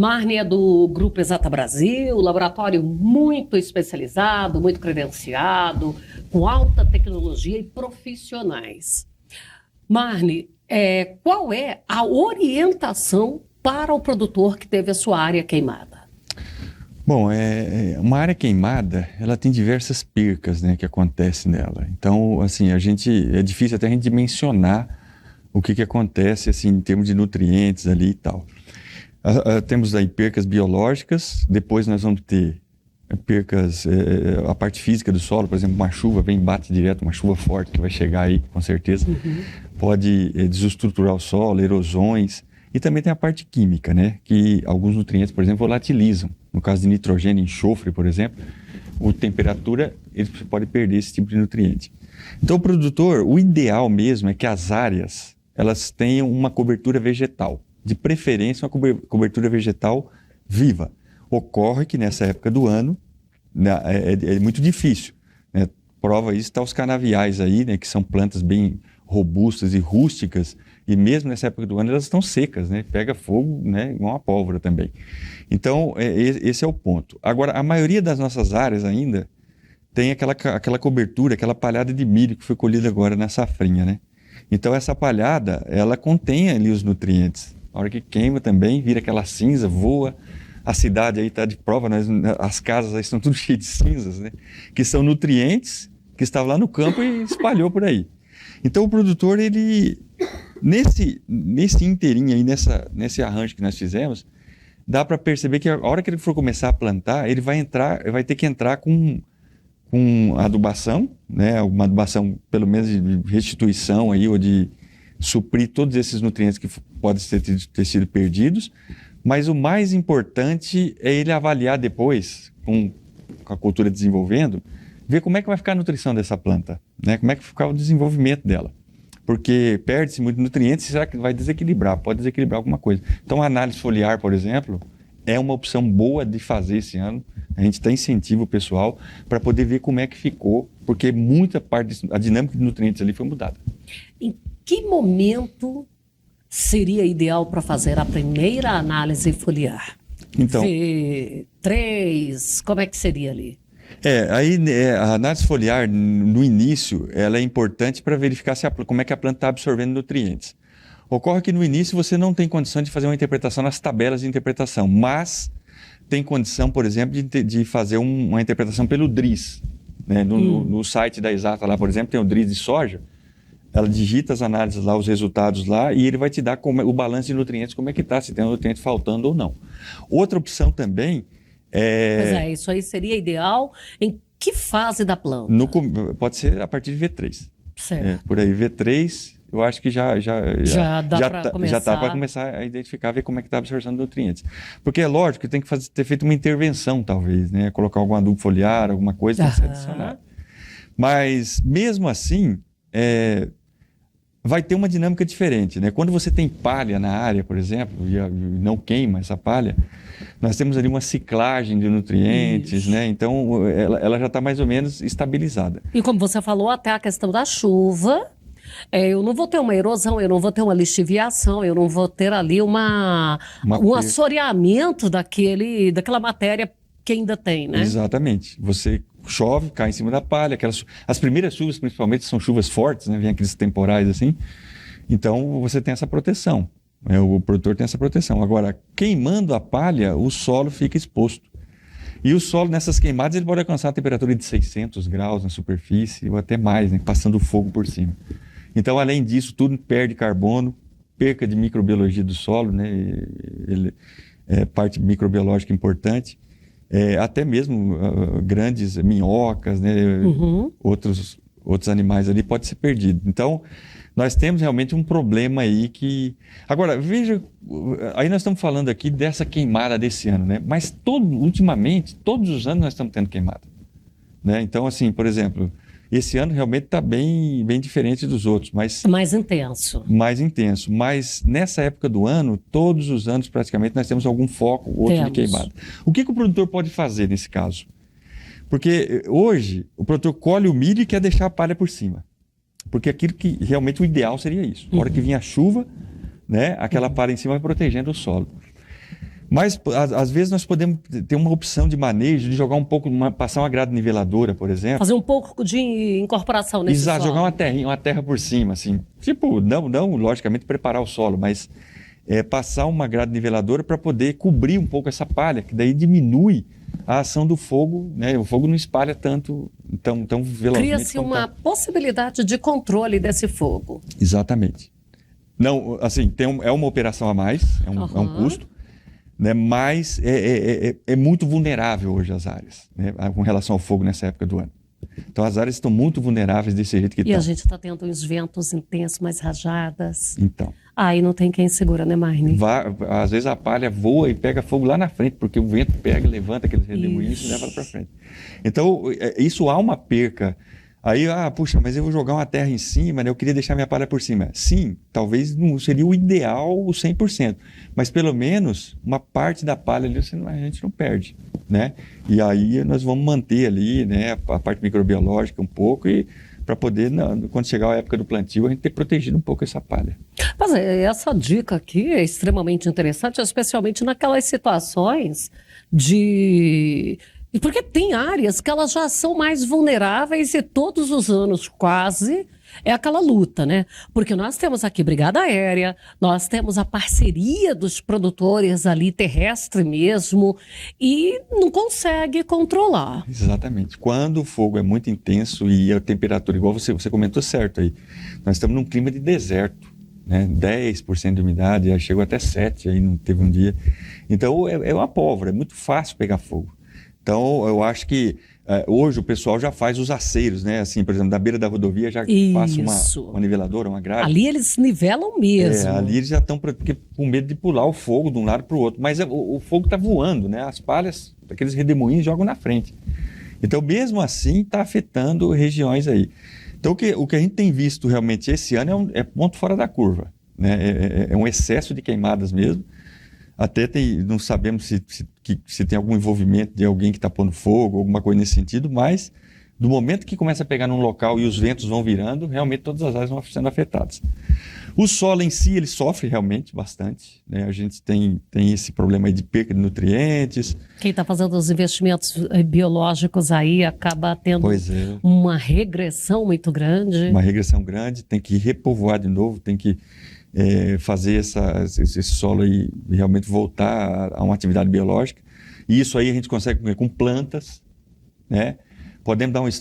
Marne é do Grupo Exata Brasil, laboratório muito especializado, muito credenciado, com alta tecnologia e profissionais. Marne, qual é a orientação para o produtor que teve a sua área queimada? Bom, uma área queimada, ela tem diversas percas, né, que acontecem nela. Então, assim, é difícil até a gente dimensionar o que acontece, assim, em termos de nutrientes ali e tal. Temos aí percas biológicas, depois nós vamos ter percas, a parte física do solo, por exemplo, uma chuva vem e bate direto, uma chuva forte que vai chegar aí, com certeza, pode desestruturar o solo, erosões. E também tem a parte química, né? Que alguns nutrientes, por exemplo, volatilizam. No caso de nitrogênio, enxofre, por exemplo, a temperatura, ele pode perder esse tipo de nutriente. Então, o produtor, o ideal mesmo é que as áreas, elas tenham uma cobertura vegetal. De preferência, uma cobertura vegetal viva. Ocorre que nessa época do ano, é muito difícil, né? Prova isso está os canaviais aí, né? Que são plantas bem robustas e rústicas, e mesmo nessa época do ano elas estão secas, né? Pega fogo, né? Igual uma pólvora também. Então, esse é o ponto. Agora, a maioria das nossas áreas ainda tem aquela cobertura, aquela palhada de milho que foi colhida agora na safrinha, né? Então, essa palhada, ela contém ali os nutrientes. A hora que queima também, vira aquela cinza, voa. A cidade aí está de prova, as casas aí estão tudo cheias de cinzas, né? Que são nutrientes que estavam lá no campo e espalhou por aí. Então, o produtor, ele, nesse inteirinho aí, nesse arranjo que nós fizemos, dá para perceber que a hora que ele for começar a plantar, ele vai ter que entrar com adubação, né? Uma adubação, pelo menos, de restituição aí, ou de suprir todos esses nutrientes que podem ter sido perdidos. Mas o mais importante é ele avaliar depois, com a cultura desenvolvendo, ver como é que vai ficar a nutrição dessa planta, né? Como é que vai ficar o desenvolvimento dela. Porque perde-se muito nutrientes, será que vai desequilibrar? Pode desequilibrar alguma coisa. Então, a análise foliar, por exemplo, é uma opção boa de fazer esse ano. A gente está incentiva o pessoal para poder ver como é que ficou, porque muita parte, a dinâmica de nutrientes ali foi mudada. Em que momento seria ideal para fazer a primeira análise foliar? Então, V3, como é que seria ali? A análise foliar, no início, ela é importante para verificar como é que a planta está absorvendo nutrientes. Ocorre que no início você não tem condição de fazer uma interpretação nas tabelas de interpretação, mas tem condição, por exemplo, de fazer uma interpretação pelo DRIS. Né? No site da Exata lá, por exemplo, tem o DRIS de soja, ela digita as análises lá, os resultados lá, e ele vai te dar o balanço de nutrientes, como é que está, se tem um nutriente faltando ou não. Outra opção também isso aí seria ideal em que fase da planta? Pode ser a partir de V3. Certo. Por aí, V3, eu acho que já dá para começar a identificar, ver como é que está a absorção de nutrientes. Porque é lógico que tem que ter feito uma intervenção, talvez, né? Colocar algum adubo foliar, alguma coisa, tem que ser adicionado. Mas, mesmo assim, vai ter uma dinâmica diferente, né? Quando você tem palha na área, por exemplo, e não queima essa palha, nós temos ali uma ciclagem de nutrientes, né? Então, ela já está mais ou menos estabilizada. E como você falou, até a questão da chuva, eu não vou ter uma erosão, eu não vou ter uma lixiviação, eu não vou ter ali um assoreamento daquela matéria que ainda tem, né? Exatamente. Você chove, cai em cima da palha. As primeiras chuvas, principalmente, são chuvas fortes, né? Vem aqueles temporais assim. Então, você tem essa proteção. O produtor tem essa proteção. Agora, queimando a palha, o solo fica exposto. E o solo, nessas queimadas, ele pode alcançar a temperatura de 600 graus na superfície, ou até mais, né? Passando fogo por cima. Então, além disso, tudo perde carbono, perca de microbiologia do solo, né? Ele é parte microbiológica importante. Até mesmo grandes minhocas, né? Outros animais ali pode ser perdido. Então, nós temos realmente um problema aí que... Agora, veja, aí nós estamos falando aqui dessa queimada desse ano, né? Mas ultimamente, todos os anos nós estamos tendo queimada. Né? Então, assim, por exemplo, esse ano realmente está bem diferente dos outros. Mas mais intenso. Mais intenso. Mas nessa época do ano, todos os anos praticamente, nós temos algum foco, outro de queimada. O que o produtor pode fazer nesse caso? Porque hoje, o produtor colhe o milho e quer deixar a palha por cima. Porque aquilo que realmente o ideal seria isso. Na hora que vinha a chuva, né, aquela palha em cima vai protegendo o solo. Mas, às vezes, nós podemos ter uma opção de manejo, de jogar um pouco, passar uma grade niveladora, por exemplo. Fazer um pouco de incorporação nesse Exato, solo. jogar uma terra por cima, assim. Tipo, não logicamente, preparar o solo, mas passar uma grade niveladora para poder cobrir um pouco essa palha, que daí diminui a ação do fogo, né? O fogo não espalha tão velozmente. Cria-se uma possibilidade de controle desse fogo. Exatamente. Não, assim, é uma operação a mais, é um custo, né? Mas é muito vulnerável hoje as áreas, né? Com relação ao fogo nessa época do ano. Então as áreas estão muito vulneráveis desse jeito que estão. E a gente está tendo uns ventos intensos, mais rajadas. Então. Aí não tem quem segura, né, Marne? Às vezes a palha voa e pega fogo lá na frente, porque o vento pega, levanta aqueles redemoinhos e leva para frente. Então, isso há uma perca. Aí, puxa, mas eu vou jogar uma terra em cima, né? Eu queria deixar minha palha por cima. Sim, talvez não seria o ideal o 100%, mas pelo menos uma parte da palha ali a gente não perde, né? E aí nós vamos manter ali, né, a parte microbiológica um pouco e para poder, quando chegar a época do plantio, a gente ter protegido um pouco essa palha. Mas essa dica aqui é extremamente interessante, especialmente naquelas situações de... Porque tem áreas que elas já são mais vulneráveis e todos os anos quase é aquela luta, né? Porque nós temos aqui Brigada Aérea, nós temos a parceria dos produtores ali terrestre mesmo e não consegue controlar. Exatamente. Quando o fogo é muito intenso e a temperatura, igual você comentou certo aí, nós estamos num clima de deserto, né? 10% de umidade, chegou até 7%, aí não teve um dia. Então é uma pólvora, é muito fácil pegar fogo. Então, eu acho que hoje o pessoal já faz os aceiros, né? Assim, por exemplo, da beira da rodovia já passa uma niveladora, uma grade. Ali eles nivelam mesmo. Ali eles já estão com medo de pular o fogo de um lado para o outro. Mas o fogo está voando, né? As palhas, aqueles redemoinhos jogam na frente. Então, mesmo assim, está afetando regiões aí. Então, o que a gente tem visto realmente esse ano é ponto fora da curva, né? É um excesso de queimadas mesmo. Até não sabemos se tem algum envolvimento de alguém que está pondo fogo, alguma coisa nesse sentido, mas do momento que começa a pegar num local e os ventos vão virando, realmente todas as áreas vão sendo afetadas. O solo em si, ele sofre realmente bastante, né? A gente tem esse problema aí de perca de nutrientes. Quem está fazendo os investimentos biológicos aí acaba tendo uma regressão muito grande. Uma regressão grande, tem que repovoar de novo, tem que fazer esse solo aí realmente voltar a uma atividade biológica. E isso aí a gente consegue com plantas, né?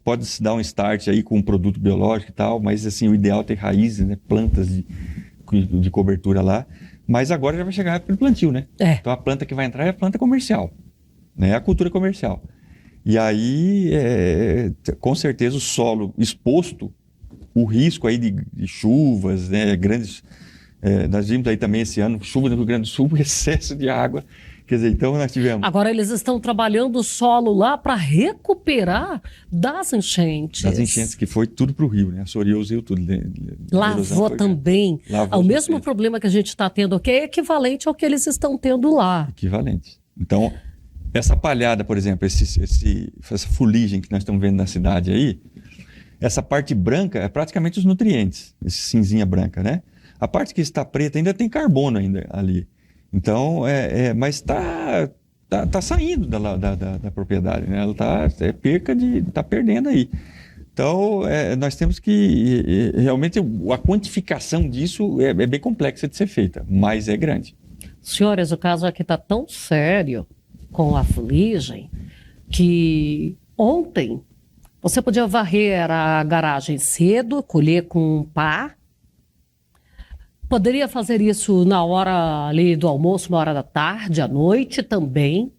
Pode-se dar um start aí com um produto biológico e tal, mas assim, o ideal é ter raízes, né? Plantas de cobertura lá. Mas agora já vai chegar a época do plantio, né? Então a planta que vai entrar é a planta comercial, né? A cultura comercial. E aí, com certeza, o solo exposto, o risco aí de chuvas, né? Grandes... nós vimos aí também esse ano, chuva no Rio Grande do Sul, excesso de água. Quer dizer, então nós tivemos... Agora eles estão trabalhando o solo lá para recuperar das enchentes. Das enchentes, que foi tudo para o rio, né? Assoreou os rios tudo. Lavou também. O mesmo problema que a gente está tendo aqui é equivalente ao que eles estão tendo lá. Equivalente. Então, essa palhada, por exemplo, essa fuligem que nós estamos vendo na cidade aí, essa parte branca é praticamente os nutrientes, esse cinzinha branca, né? A parte que está preta ainda tem carbono ainda ali. Então, mas está saindo da propriedade, né? Ela está perdendo aí. Então, nós temos que, realmente, a quantificação disso é bem complexa de ser feita, mas é grande. Senhores, o caso aqui está tão sério com a fuligem que ontem você podia varrer a garagem cedo, colher com pá. Poderia fazer isso na hora ali do almoço, na hora da tarde, à noite também.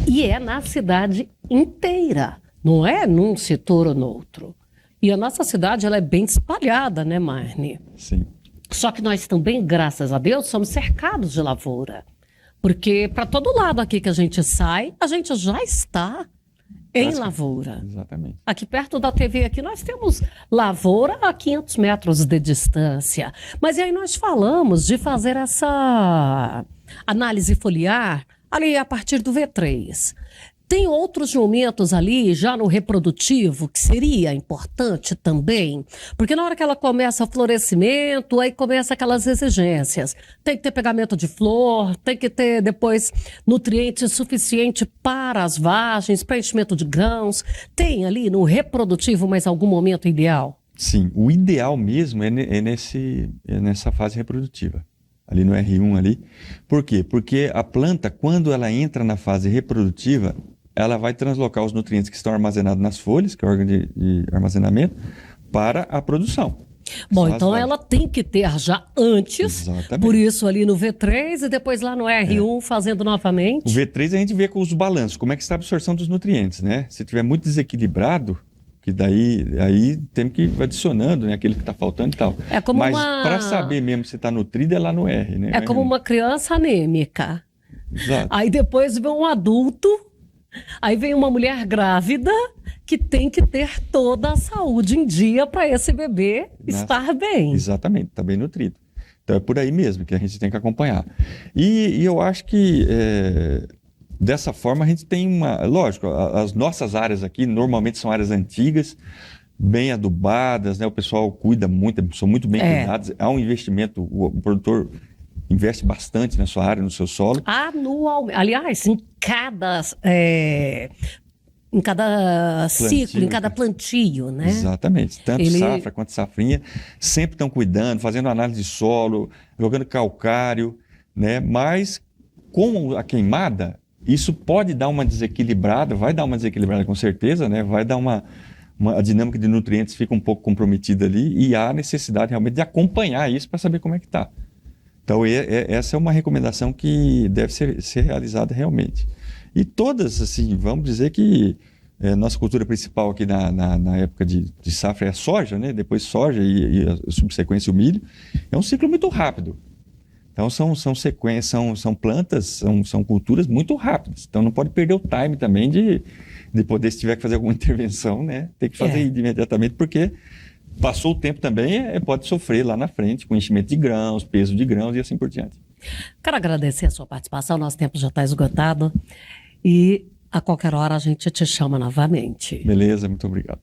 E é na cidade inteira, não é num setor ou no outro. E a nossa cidade ela é bem espalhada, né, Marne? Sim. Só que nós também, graças a Deus, somos cercados de lavoura. Porque para todo lado aqui que a gente sai, a gente já está em lavoura. Exatamente. Aqui perto da TV, aqui nós temos lavoura a 500 metros de distância. Mas aí nós falamos de fazer essa análise foliar ali a partir do V3. Tem outros momentos ali, já no reprodutivo, que seria importante também, porque na hora que ela começa o florescimento, aí começa aquelas exigências. Tem que ter pegamento de flor, tem que ter depois nutriente suficiente para as vagens, preenchimento de grãos. Tem ali no reprodutivo mais algum momento ideal? Sim, o ideal mesmo é nessa fase reprodutiva, ali no R1 ali. Por quê? Porque a planta, quando ela entra na fase reprodutiva, ela vai translocar os nutrientes que estão armazenados nas folhas, que é o órgão de armazenamento, para a produção. Bom, então ela tem que ter já antes, Exatamente. por isso ali no V3 e depois lá no R1 fazendo novamente. O V3 a gente vê com os balanços, como é que está a absorção dos nutrientes, né? Se tiver muito desequilibrado, que daí aí tem que ir adicionando, né, aquele que está faltando e tal. É como Mas para saber mesmo se está nutrido é lá no R, né? É como uma criança anêmica. Exato. Aí depois vem um adulto, aí vem uma mulher grávida que tem que ter toda a saúde em dia para esse bebê estar bem. Exatamente, está bem nutrido. Então é por aí mesmo que a gente tem que acompanhar. E eu acho que dessa forma a gente tem lógico, as nossas áreas aqui normalmente são áreas antigas, bem adubadas, né? O pessoal cuida muito, são muito bem cuidados. Há um investimento, o produtor investe bastante na sua área, no seu solo. Anualmente. Aliás, em cada ciclo, em cada plantio, né? Exatamente. Tanto safra quanto safrinha, sempre estão cuidando, fazendo análise de solo, jogando calcário, né? Mas com a queimada, isso pode dar uma desequilibrada, vai dar uma desequilibrada com certeza, né? Vai dar a dinâmica de nutrientes fica um pouco comprometida ali e há necessidade realmente de acompanhar isso para saber como é que está. Então, essa é uma recomendação que deve ser realizada realmente. E todas, assim, vamos dizer que nossa cultura principal aqui na época de safra é a soja, né? Depois soja e a subsequência o milho. É um ciclo muito rápido. Então, são sequências, são plantas, são culturas muito rápidas. Então, não pode perder o time também de poder, se tiver que fazer alguma intervenção, né? Tem que fazer imediatamente, porque passou o tempo também, pode sofrer lá na frente com enchimento de grãos, peso de grãos e assim por diante. Quero agradecer a sua participação, nosso tempo já está esgotado e a qualquer hora a gente te chama novamente. Beleza, muito obrigado.